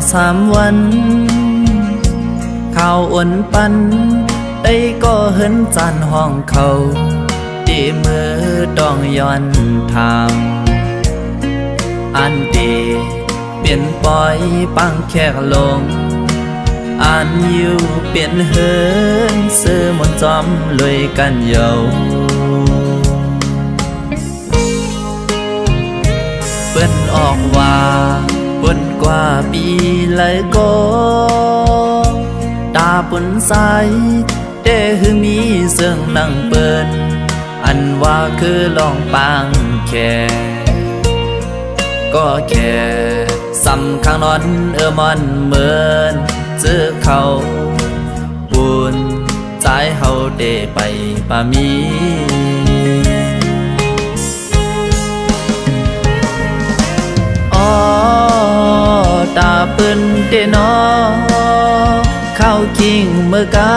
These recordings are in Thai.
2-3 วันข่าวอ่อนปันได้ก็เห็นจานห้องเขาตีมือต้องย้อนทางอันดีเปลี่ยนปล่อยปังแขกลงอันอยู่เปลี่ยนเหินซื้อมนจอมลอยกันเยาเปิ้นออกว่าปุ่นกว่าปีเลยก็ตาปุ่นใสเด้คือมีเสื่องนั่งเปิ้นอันว่าคือลองปังแค่ก็แค่สำข้างนอนมันเหมือนเจอเขาบุญใจเฮาได้ไปปามีตาเปิ้นเดนอเข้าคิงเมื่อกา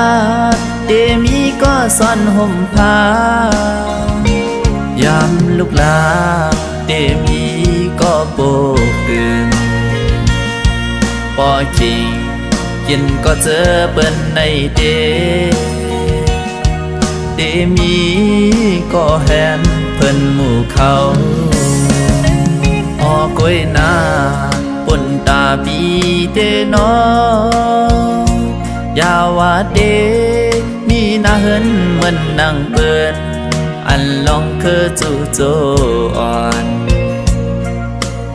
เดมีก็ซ่อนห่มผ้ายามลูกลาเดมีก็โบกึนปอคิงกินก็เจอเปิ้นในเดมีก็แหนเพิ่นหมู่เขาก้อยหน้าปุ่นตาปีเดนอยาวาเดมีหน้าเหินเหมือนนางเปิ้นอันลองคือจู่โจอ่อน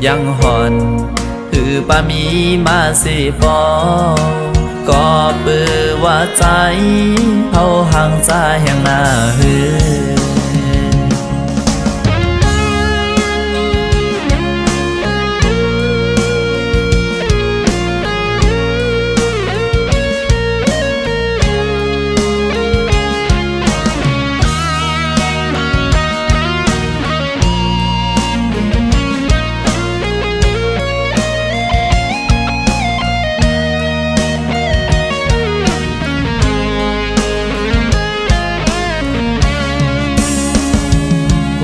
ยังหอนคือปามีมาสิปอก็เปื้อว่าใจเฮาห่างใจแห่งหน้าเหือ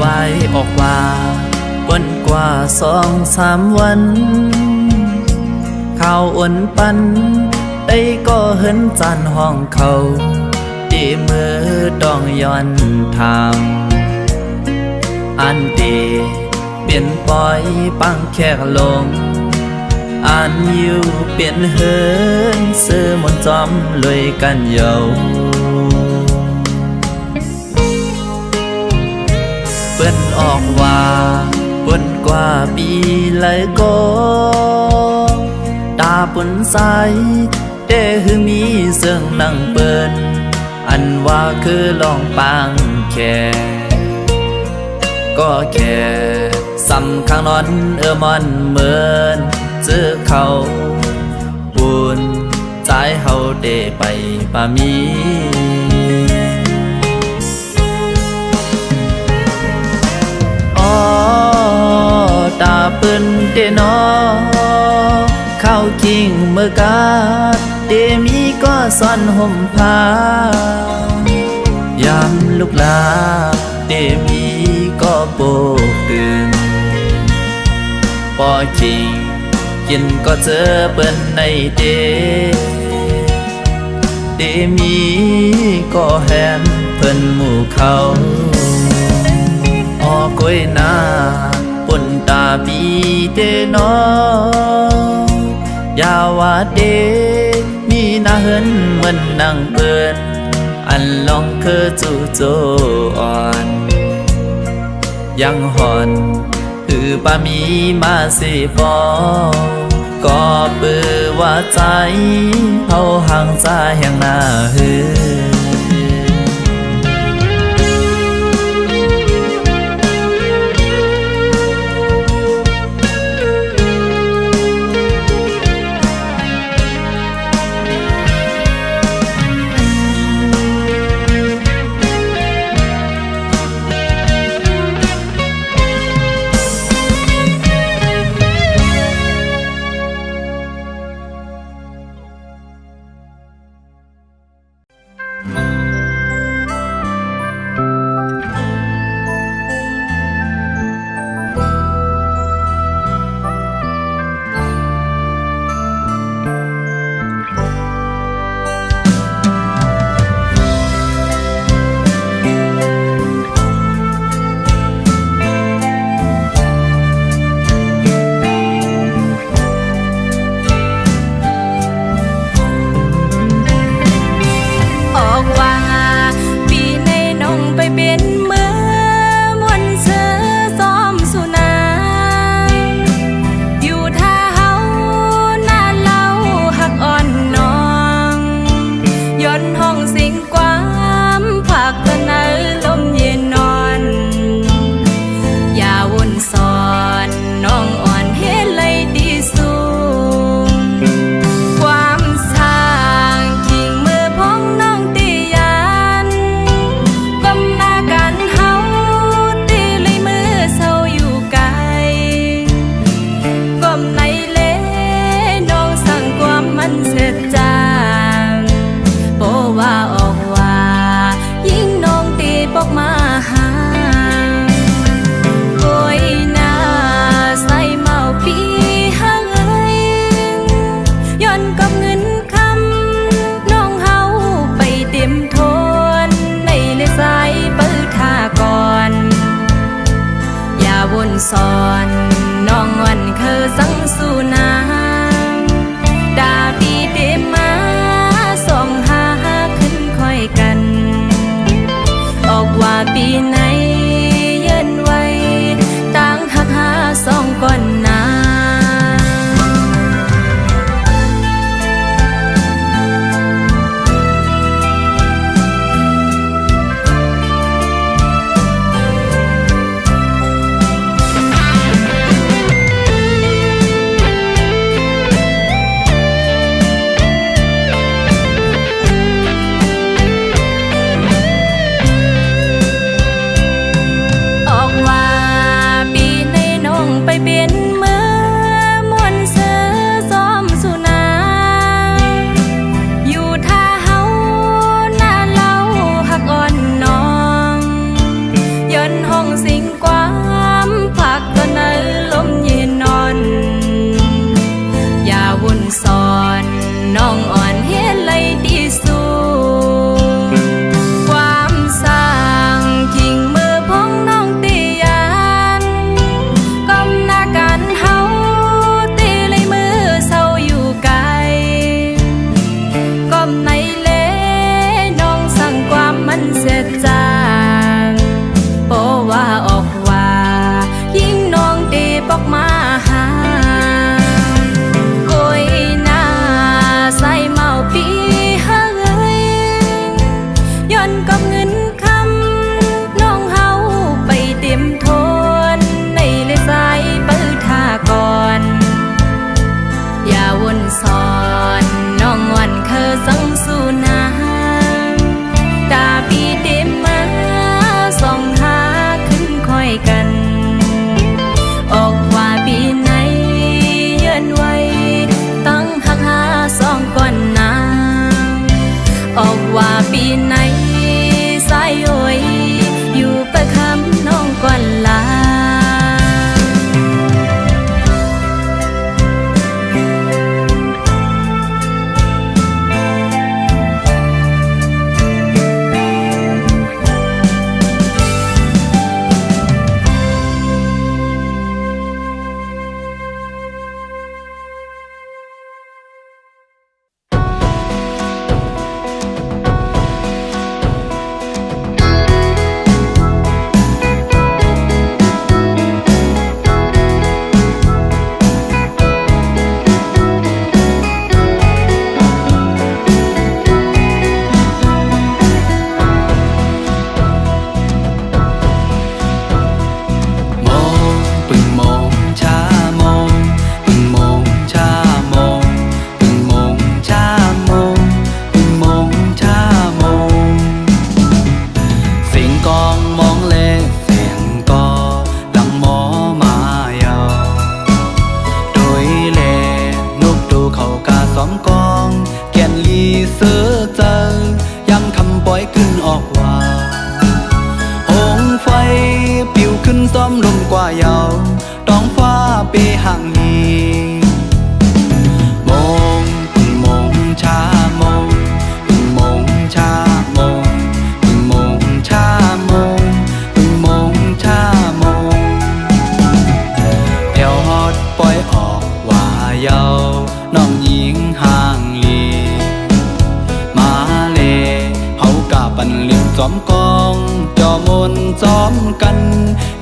ไว้ออกว่าวันกว่า2-3 วันข่าวอ่อนปันได้ก็เห็นจานห้องเขาตีมือต้องย้อนทางอันดีเปลี่ยนปล่อยปังแขกลงอันอยู่เปลี่ยนเหินซื้อมนจอมลอยกันเยาเปิ้นออกว่าปุ่นกว่าปีเลยก็ตาปุ่นใสเด้คือมีเสื่องนั่งเปิ้นอันว่าคือลองปังแค่ก็แค่สำข้างนอนมันเหมือนเจอเขาบุญใจเฮาได้ไปปามีตาเปิ้นเดนอเข้าคิงเมื่อกาเดมีก็ซ่อนห่มผ้ายามลูกลาเดมีก็โบกึนปอคิงกินก็เจอเปิ้นในเดมีก็แหนเพิ่นหมู่เขาก้อยหน้าปุ่นตาปีเดนอยาวาเดมีหน้าเหินเหมือนนางเปิ้นอันลองคือจู่โจอ่อนยังหอนคือปามีมาสิปอก็เปื้อว่าใจเฮาห่างใจแห่งหน้าเหือ ออกว่าปีไหนสายโอยอยู่ประคำน้องก่อนลา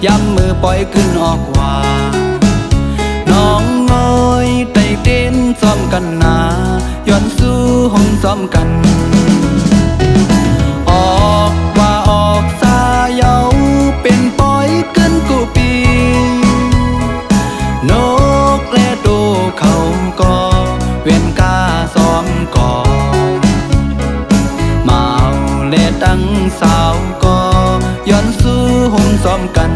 ย้ำมือปล่อยขึ้นออกว่าน้องน้อยไต่เต้นซ้อมกันนาย้อนสู้ห้องซ้อมกันออกว่าออกสาเยาเป็นปล่อยขึ้นกูปีนกและโดเขาก็เวียนกาซ้อมก่อมาและตั้งสาวก็ย้อนสู้ห้องซ้อมกัน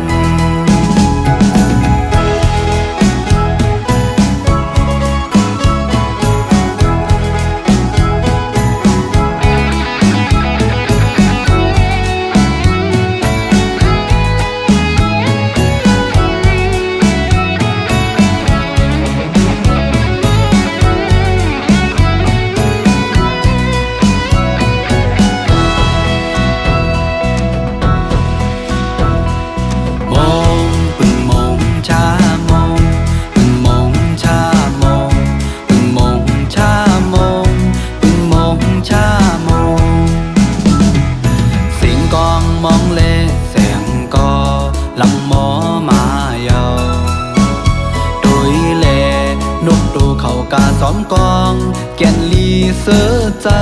ซ้อมกองแก่นลีเสือเจอ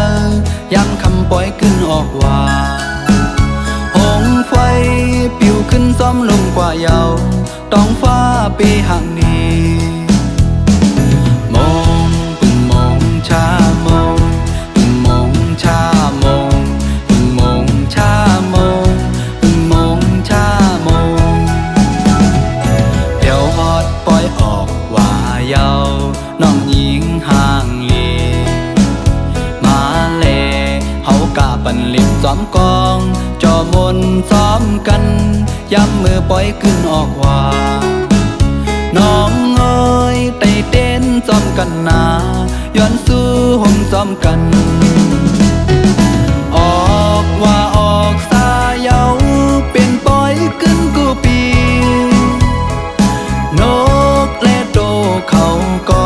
ย้ำคำปล่อยขึ้นออกว่าหงไฟปิวขึ้นซ้อมลงกว่าเยาต้องฟ้าปีห่างนี้มองปึงมองชามองปึงมองชามองปึงมองชามองปึงมองชามองเดี๋ยวฮอดปล่อยออกว่าเยาน้องหญิงห่างลีมาเลเฮากะปันลิบซ้อมกองจอมนซ้อมกันย้ำมือปล่อยขึ้นออกว่าน้องเอ้ยไต่เต้นซ้อมกันนาย้อนสู้ห้องซ้อมกันออกว่าออกสาเยาเป็นปล่อยขึ้นกูปีนกและโดเขาก็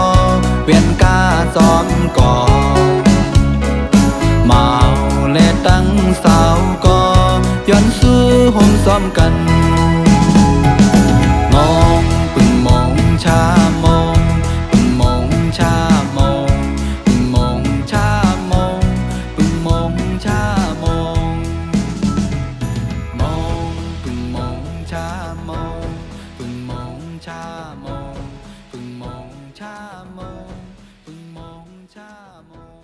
เวียนกาซ้อมก่อมาและตั้งสาวก็ย้อนสู้ห้องซ้อมกันมองปึงมองชามองปึงมองชามองปึงมองชามองปึงมองชามองมองปึงมองชามองปึงมองชามองปึงมองชามองปึงมองชามอง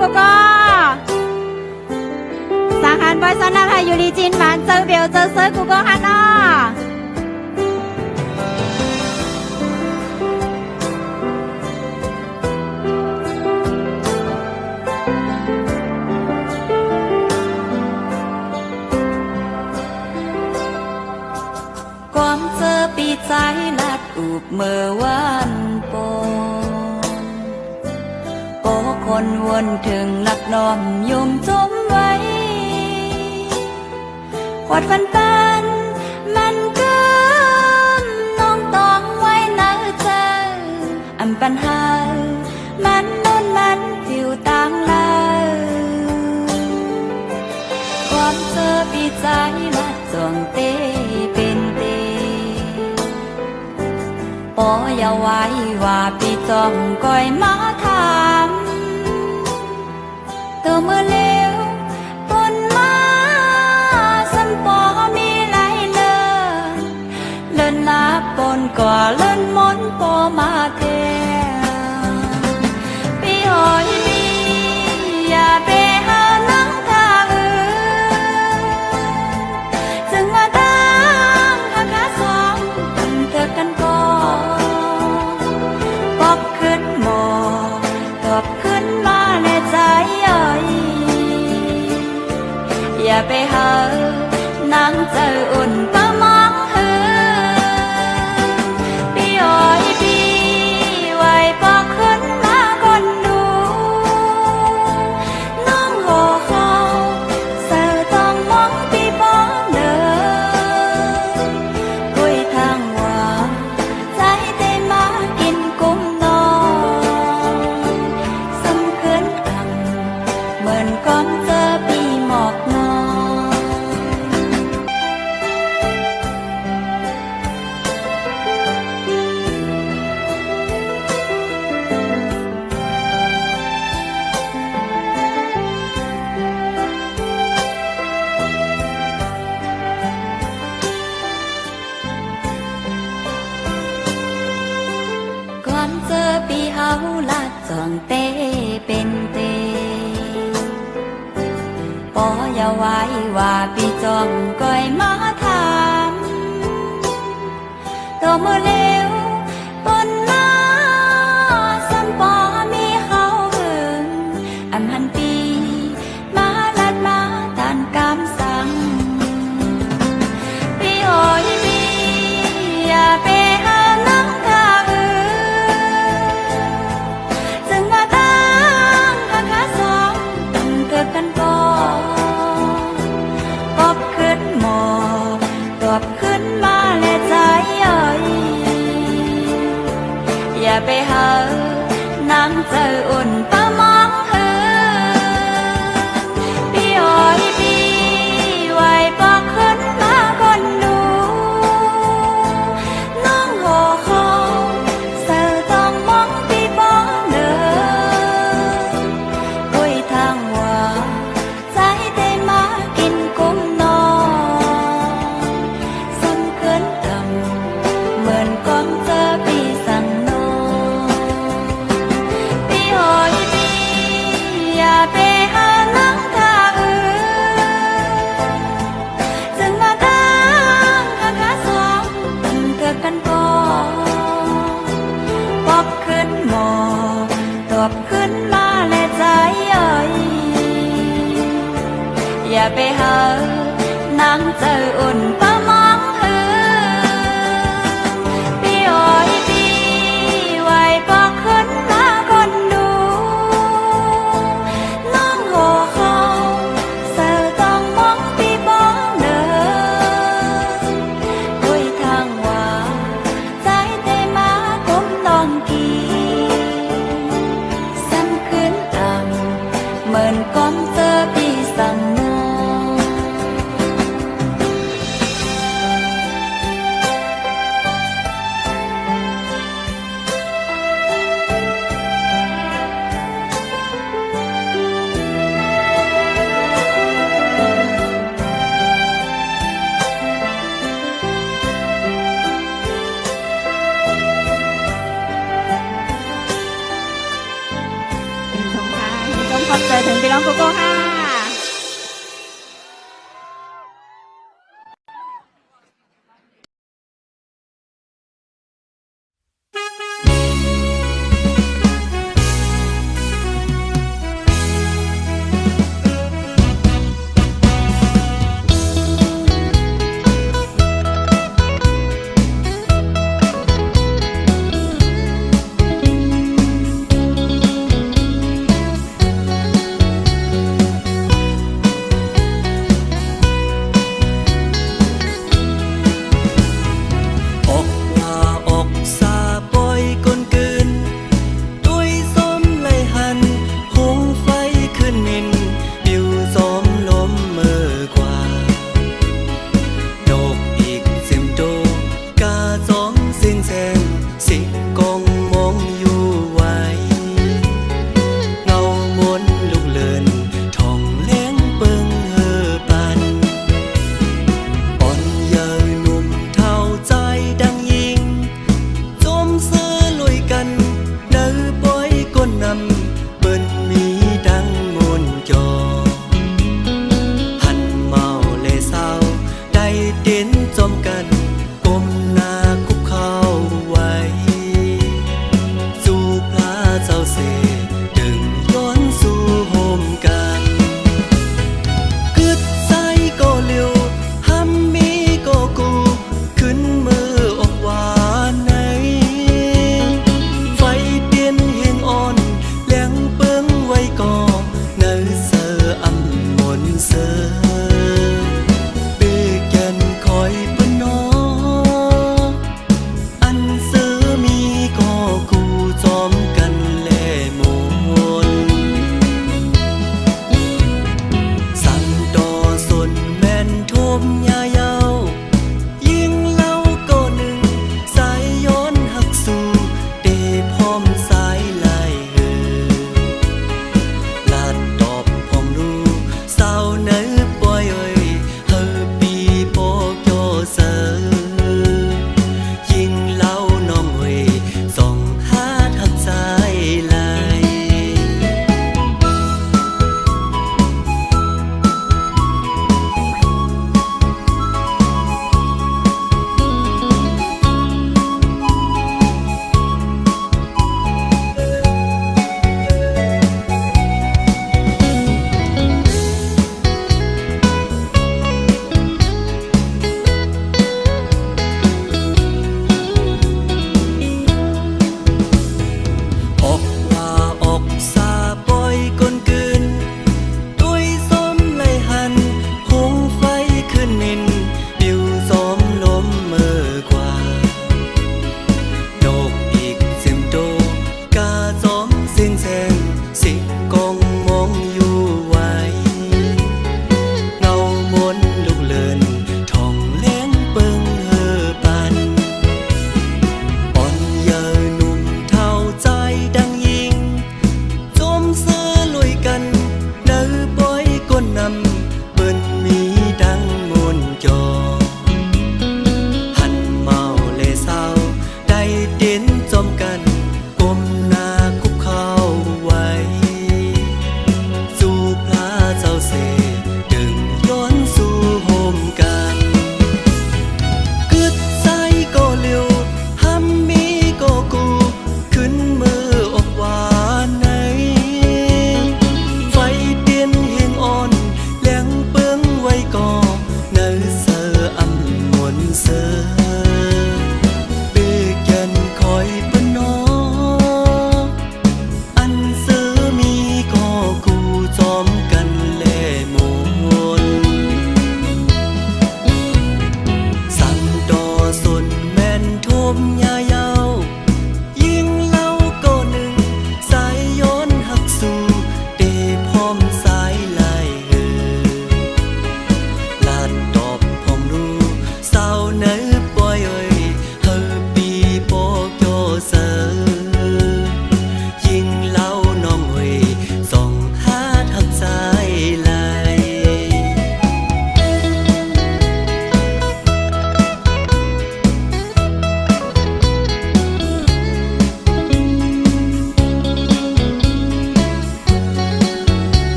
กูก็สาหันบอยสนาไทยอยู่ดีจีนหวานเจอเบลเจอเซอร์กูก็ฮันน่าความเจอปีใจลัดอุบเมื่อวันปนโอ้คนวนถึงหลักล้อมยุ่มจมไว้ขวดฟันปันมันก็น้องต้องไว้ในใจอันปัญหามันนุ่นมันผิวต่างลายความเจอปีใจลัดจวงเตเป็นเตปออย่าไว้ว่าปีจอมก้อยมาถามตัวเมื่อเร็วปนมาสันปอมีไหลเลินลาปนก่อเลินมนปอมาเทปีหอยปีอย่าไปหานังทาจึงมาตั้งหาขาสองตั้งเธอกันก่อนปอกขึ้นหมอตอบขึ้นมาในใจอย่าไปหานางเจออุ่นปะมองหือพี่อ้อยพี่ไว้ปอกขึ้นมาคนดูน้องโหเขาเสือต้องมองพี่ปองเดินคุยทางว่าใจได้มากินกุ้มนอนสำคืนคำเหมือนก้อมเจอปีหมอกนอนก่อนเจอปีเฮาลาดจองเตเป็นเตปออย่าไว้ว่าปีจอมก้อยมาถามตัวเมื่อเร็วปนมาสันปอมีเขาหึงอันหันปีมาลัดมาตานกามสังพี่โอยพี่อย่าไปหานังทาจึงมาตั้งหาขาสองตั้งเกิดกันก่อนปอบขึ้นหมอตอบขึ้นมาและใจอย่าไปหานางเจออุ่นปะมองหือพี่อ้อยพี่ไว้ปอกขึ้นมาคนดูน้องโหเขาเสือต้องมองพี่ปองเดินคุยทางว่าใจได้มากินกุ้มนอนสำคืนต่ำเหมือนก้อมเจอปีสั่งนอนพี่หอยพี่อย่าไปหานังทาจึงมาตั้งหาขาสองตั้งเธอกันก่อนปอบขึ้นหมอตอบขึ้นมาและใจอย่าไปหานางเจออุ่นปะมองหือพี่อ้อยพี่ไว้ปอกขึ้นมาคนดูน้องโหเขาเสือต้องมองพี่ปองเดินคุยทางว่าใจได้มาก้มต้องกีสำคืนต่ำเหมือนก้อมเจอพี่สั่งนอน ร้องโกโก้ค่ะ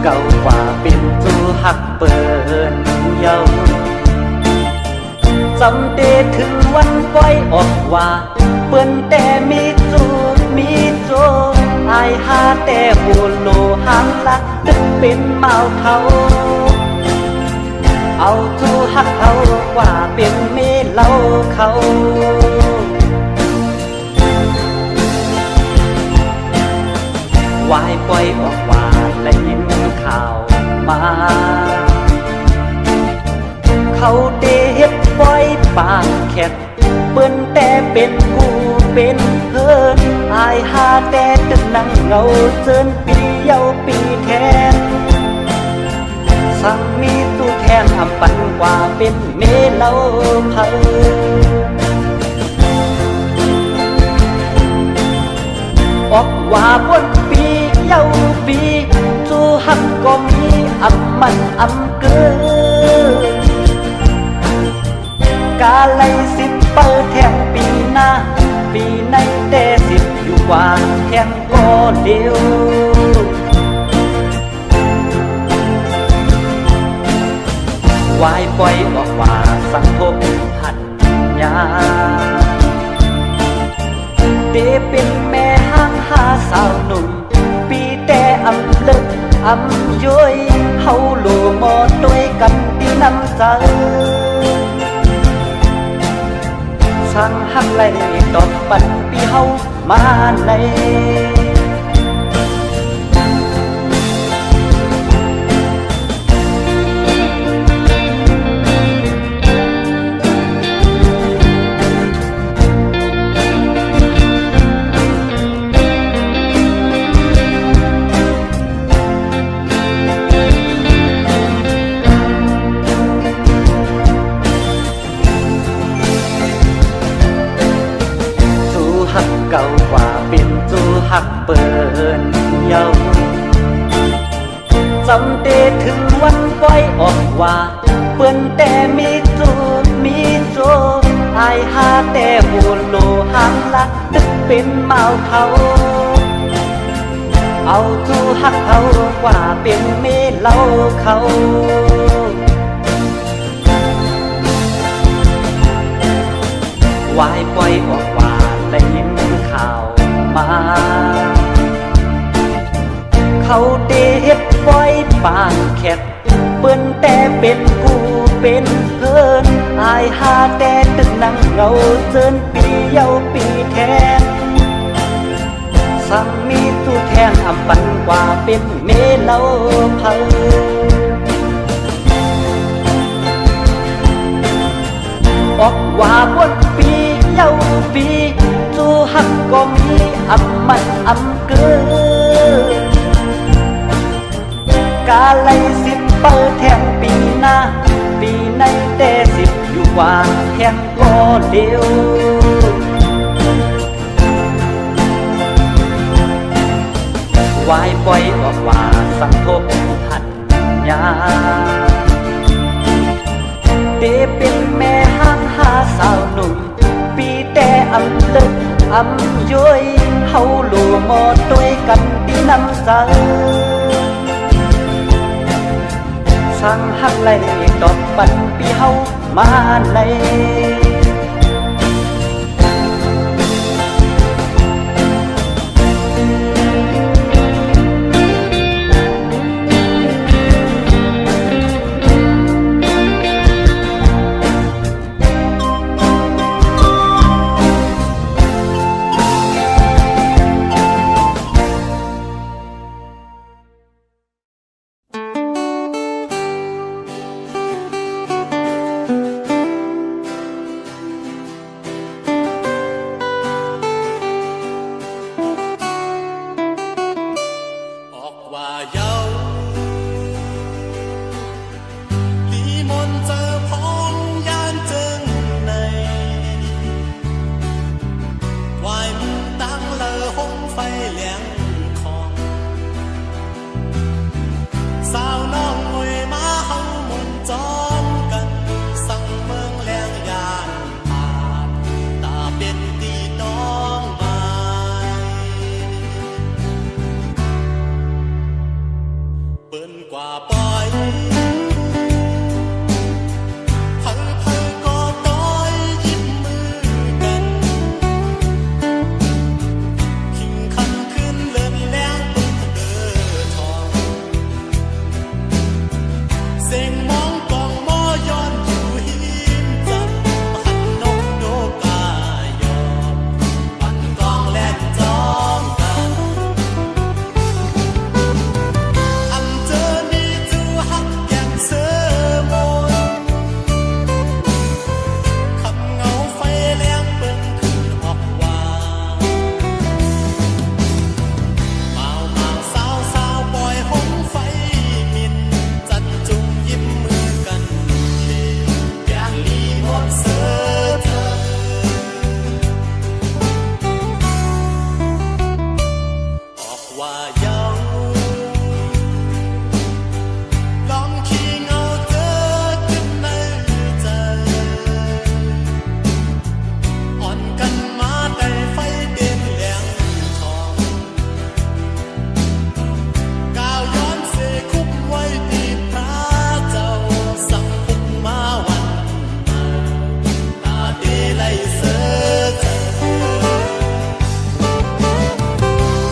เก่ากว่าเป็นจูหักเปินเยาจำเดถึงวันปล่อยออกว่าเปิ้นแต่มีจูมีโจอายหาแต่บูโลหังลักตึกเป็นเมาเขาเอาจูหักเขากว่าเป็นเมเล่าเขาวายปล่อยออกว่าและยินข่าวมาเขาเดเฮ็ดปล่อยปากแคบเปิ้นแต่เป็นกูเป็นเฮินอายหาแต่ตึกนั่งเงาเจินปีเยาปีแทนสั่งมีตู้แทนอำปันกว่าเป็นเมเล่าเผาออกว่าบนปีเยาปีจูหักก็มีอำมันอำเกินกาไลสิบเปิดแทงปีหน้าปีในแต่สิบอยู่กว่าแทงก็เดียววายปล่อยออกว่าสังคมหันยาเดเป็นแม่ห้างหาสาวหนุ่มปีแต่อำลึกอำย้อยเฮาโลมอด้วยกันดีน้ำใจสั่งหักไหลดอกปันปีเฮามาในเก่ากว่าเป็นจูหักเปินเยาจำเดถึงวันปล่อยออกว่าเปิ้นแต่มีจูมีโจอายหาแต่บูโลหังลักตึกเป็นเมาเขาเอาจูหักเขากว่าเป็นเมเล่าเขาวายปล่อยออกว่าได้ยินข่าวมาเขาเดเฮ็ดปล่อยปากแคบเปิ้นแต่เป็นกูเป็นเพิ่นอายหาแต่ตึกนั่งเงาเจินปีเยาปีแทนสั่งมีตู้แทนอำปันกว่าเป็นเมเล่าเผาออกว่าบนปีเยาปีจูหักก็มีอำมันอำเกินกาไลสิบเปิดแทงปีหน้าปีในแต่สิบอยู่กว่าแทงก็เดียววายปล่อยออกว่าสังคมหันยาเดเป็นแม่ห้างหาสาวหนุ่มปีแต่อำลึกอำย้อยเฮาโลมอด้วยกันดีน้ำใจสั่งหักไหลดอกปันปีเฮามาใน กว่าปล่อยพังก็ต้อยยิ้มมือกันขิงคันขึ้นเลินแล้วเปิดเดินทองเสียงมองกองมอย้อนอยู่หิมจันหันนกโยกายอมปั่นกองแล่นจองกันอันเจอนี่จูหักแก้มเสือมนคำเงาไฟแรงเบิ่งขึ้นออกว่าเมาสาวปล่อยหงไฟมินจันจุงยิ้มมือกันเลยอยากลีหมดเสือเธอออกว่าเยาลองขี้เงาเธอขึ้นในใจอ่อนกันมาแต่ไฟเด่นแหลงทองก้าวย้อนเสคุบไว้ที่พระเจ้าสั่งพุกมาวันมาตาเดไลเสือเธอ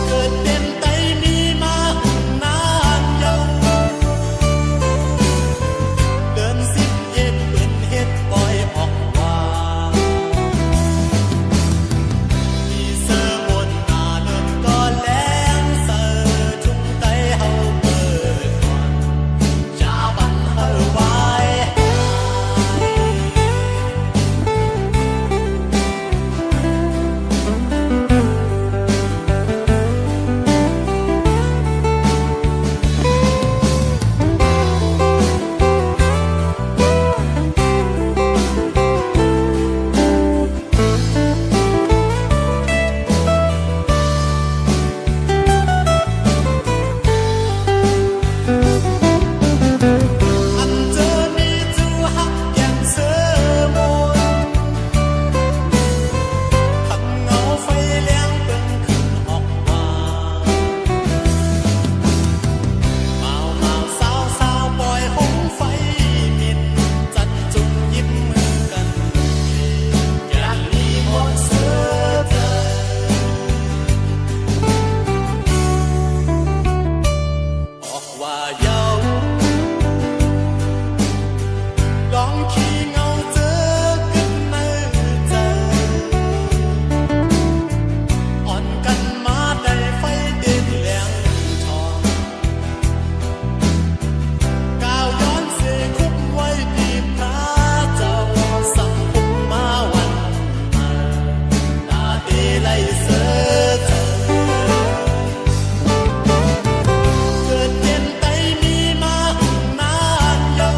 เกิดเป็นไตมีมาหุ่นนานเยาเดินสิบเอ็ดเปิ่นเฮ็ดปล่อยออกว่ามีเสือบนหน้าเลินก็แรงเสือจุงไตเฮาเปิดก่อนจาบันเฮาไว้อันเจอนี่จูหักแก้มเสือมนคำเงาไฟแรงเบิ่งขึ้นออกว่าเมาสาวปล่อยหงไฟมินจันจุงยิ้มมือกันอยากลีหมดเสือเธอออกว่าเยาลองขี้เงาเจอกันในใจอ่อนกันมาได้ไฟเด่นแหลงทองก้าวย้อนเสคุบไว้ที่พระเจ้าสั่งพุกมาวันมาตาเดไลเสือเธอเกิดเป็นไตมีมาหุ่นนานเยา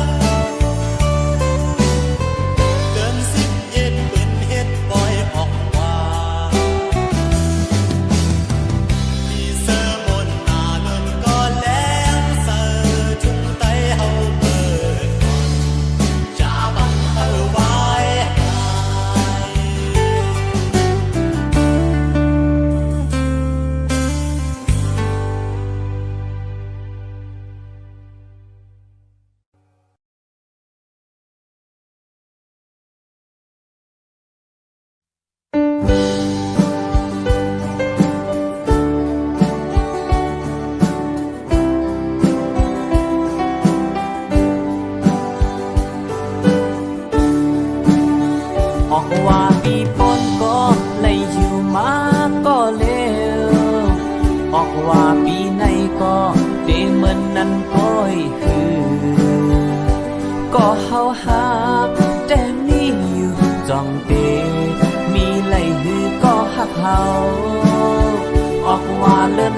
เดินสิบเอ็ดเปิ่นเฮ็ดปล่อยออกว่ามีเสือบนหน้าเลินก็แรงเสือจุงไตเฮาเปิดก่อนจาบังเฮาไว้ออกว่าปีปนก็เลยอยู่มาก็เร็วออกว่าปีในก็เดเหมือนนั้นก้อยคือก็เฮาหาแต่มีอยู่จ้องเตมีไหลหือก็หักเฮาออกว่าเริ่ม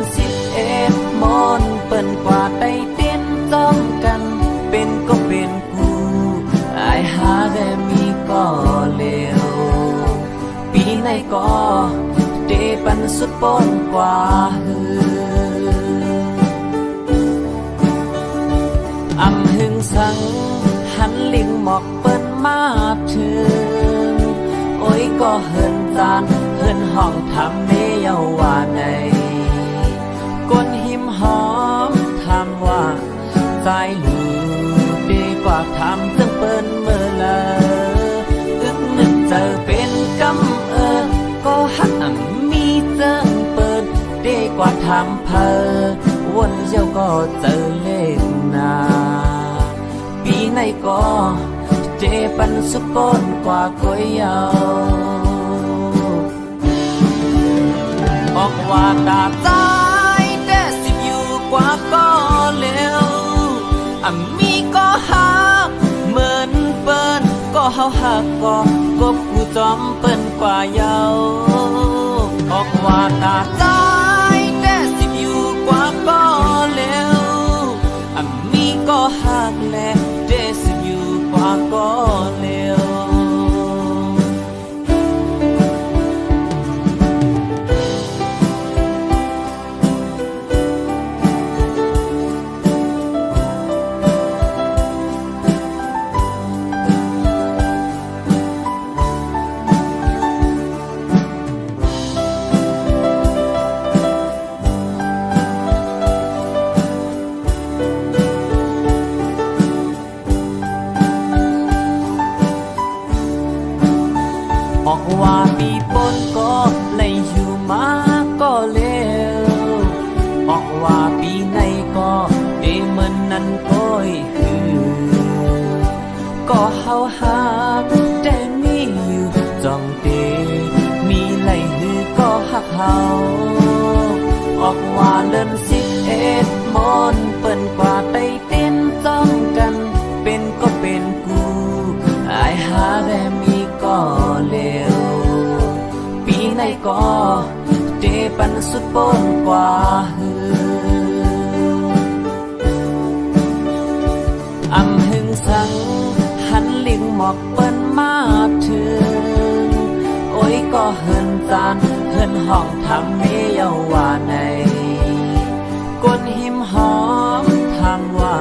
11มอนเปิ้นกว่าได้เต้นจ้องกันเป็นก็เป็นกูอายหาแต่มีก็เร็วปีในก็เดปันสุดปนกว่าหืออำหึงสังหันลิงหมอกเปิ้นมาถึงโอ้ยก็เฮินจานเฮินห้องทำเนเยาว่าในก้นหิมหอมทำว่า อวนเย้าก็เจอเลขหนาปีไหนก็เจปันสุดปนกว่าก๋วยเยาบอกว่าตาใจแต่สิบอยู่กว่าก็เร็วมีก็หักเหมือนเปิ้นก็เฮาหักก็กบกูจอมเปิ้นกว่าเยาบอกว่าตาใจแต่สิบอยู่กว่าก็เร็วมีก็หักแลแต่สิบอยู่กว่าก็เร็วบอกว่าปีปนก็เลยอยู่มาก็เร็วบอกว่าปีในก็ได้เหมือนนั้นก้อยคือก็เฮาหักแต่มีอยู่จ้องเตมีไหลหือก็หักเฮาบอกว่าเลิ่น11มนเปิ้นกว่าไต้เต้นจ้องกันเป็นก็เป็นกูอายหาแต่มีก็เร็วปีไหนก็เดปันสุดปนกว่าหือหึงสังหันลิงหมอกเปิ้นมาถึงโอ้ยก็เฮินจานเฮินห้องทำเมเยาว่าในกนหิมหอมทางว่า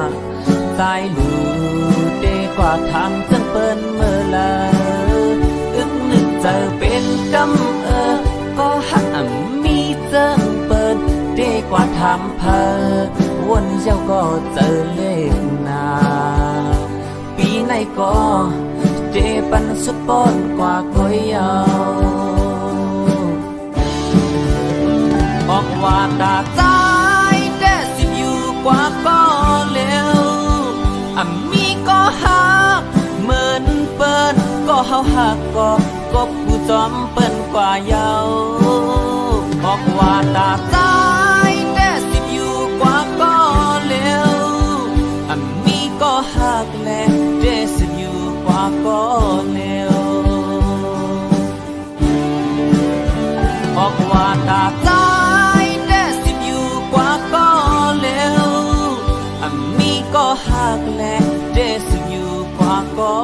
ใจลูเดกว่าทางจังเปิ้นเมื่อละนึกเจอเป็นกำก็หักมีเจิงเปิดเดกว่าทำเพอวนเย้าก็เจอเลขหนาปีไหนก็เดปันสุดปนกว่าก๋วยเยาบอกว่าตาใจแต่สิบอยู่กว่าก็เร็วมีก็หักเหมือนเปิ้นก็เฮาหักก็กบกูจอมเปิ้นกว่าเยาบอกว่าตาใจแต่สิบอยู่กว่าก็เร็วมีก็หักแลแต่สิบอยู่กว่าก็เร็วบอกว่าตาใจแต่สิบอยู่กว่าก็เร็วมีก็หักแลแต่สิบอยู่กว่าก็